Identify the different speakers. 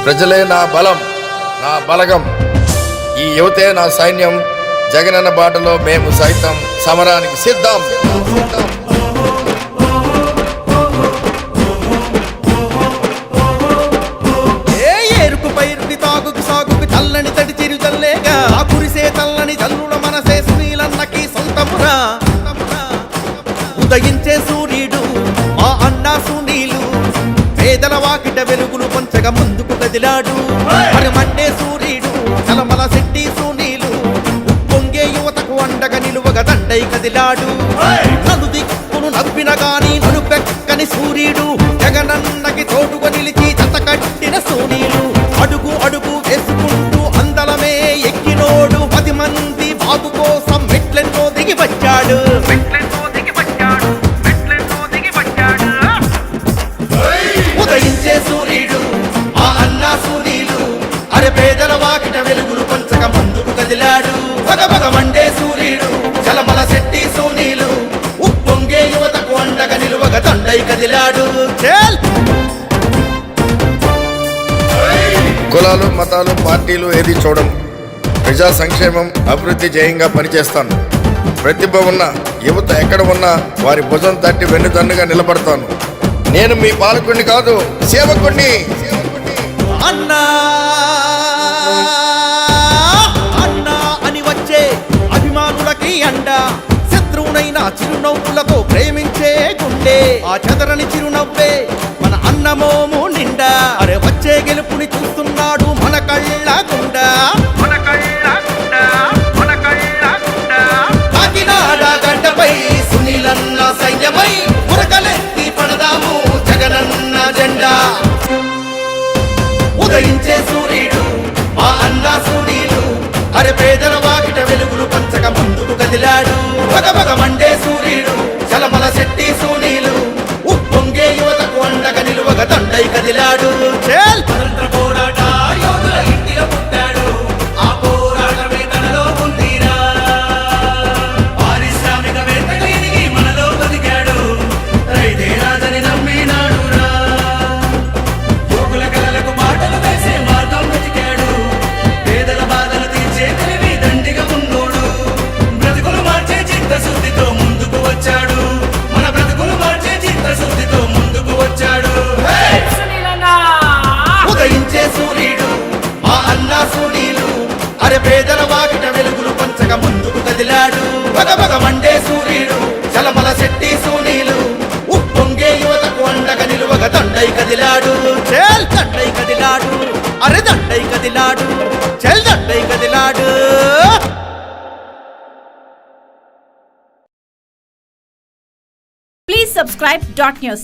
Speaker 1: ప్రజలే నా బలం, నా బలగం. ఈ యువతే నా సైన్యం. జగనన్న బాటలో మేము సైతం సమరానికి సిద్ధం.
Speaker 2: చల్లని తడి చిరు చల్లేగా కురిసే చల్లని చల్లుల మనసే సునీలన్నకి సొంతమురా. ఉదయించే సూర్యుడు మా అన్నా సునీలు, పేదల వాకిట వెలుగులు పంచగా ముందుకు కదిలాడు. మరి మండే సూర్యుడు చలమల శెట్టి సునీలు, పొంగే యువతకు అండగా నిలువగా దండై కదిలాడు. నలు దిక్కును నవ్విన గాని నలుపెక్కని సూర్యుడు, జగనన్నకి తోడుగా నిలిచి జత కట్టిన సునీలు. అడుగు అడుగు వేసుకుంటూ అందలమే ఎక్కినోడు, 10 మంది బాబు కోసం మెట్లెన్నో దిగి వచ్చాడు. ఉదయించే సూర్యుడు ఆ అన్నా సునీలు, అరే పేదల వాకిట వెలుగులు పంచక ముందుకు కదిలాడు. భగభగ మండే సూర్యుడు చలమల శెట్టి సునీలు, ఉప్పొంగే యువతకు అండగా నిలువగ దండై కదిలాడు.
Speaker 1: కులాలు, మతాలు, పార్టీలు ఏది చూడను. ప్రజా సంక్షేమం, అభివృద్ధి జయంగా పనిచేస్తాను. ప్రతిభ ఉన్న యువత ఎక్కడ ఉన్నా వారి భుజం తట్టి వెన్నుదన్నుగా నిలబడతాను. నేను మీ పాలకుడిని కాదు, సేవకుడిని.
Speaker 2: అన్నా అన్నా అని వచ్చే అభిమానులకి అండ, శత్రువునైనా చిరునవ్వులతో ప్రేమించే గుండె. ఆ చెదరని చిరునవ్వే మన అన్నమోము నిండా. అరే వచ్చే గెలుపుని చూస్తున్నాడు మన కళ్ళ గుండా. కాకినాడ గడ్డపై సునీలన్న సైన్యమై ఉరకలెత్తి పడదాము జగనన్న జెండా. ఉదయించే సూర్యుడు మా అన్నా సునీలు, అరే పేదల వాకిట వెలుగులు పంచక ముందుకు కదిలాడు. భగభగ మండే సూర్యుడు చలమల శెట్టి సునీలు, ఉప్పొంగే యువతకు అండగా నిలువగ దండై కదిలాడు. స్వతంత్ర పోరాట యోధుల ఇంటిలో పుట్టాడు, ఆ పోరాటమే తనలో ఉందిరా. పారిశ్రామికవేత్తగా ఎదిగి మనలో బతికాడు, రైతే రాజని నమ్మినాడురా. యువకుల కలలకు మాటలు వేసే మార్గం వెతికాడు, పేదల బాధలు తీర్చే తెలివి దండిగా ఉన్నోడు. బ్రతుకులు మార్చే చిత్తశుద్ధితో ముందుకు వచ్చాడు, మన బ్రతుకులు మార్చే చిత్తశుద్ధితో ముందుకు వచ్చాడు. ఉదయించే సూర్యుడు మా అన్నా సునీలు, అరే పేదల వాకిట వెలుగులు పంచగా ముందుకు కదిలాడు. భగభగ మండే సూర్యుడు చలమల శెట్టి సునీలు, ఉప్పొంగే యువతకు అండగా నిలువగ దండై కదిలాడు. దండై కదిలాడు, అరే దండై కదిలాడు, దండై కదిలాడు.
Speaker 3: Please subscribe Dot News.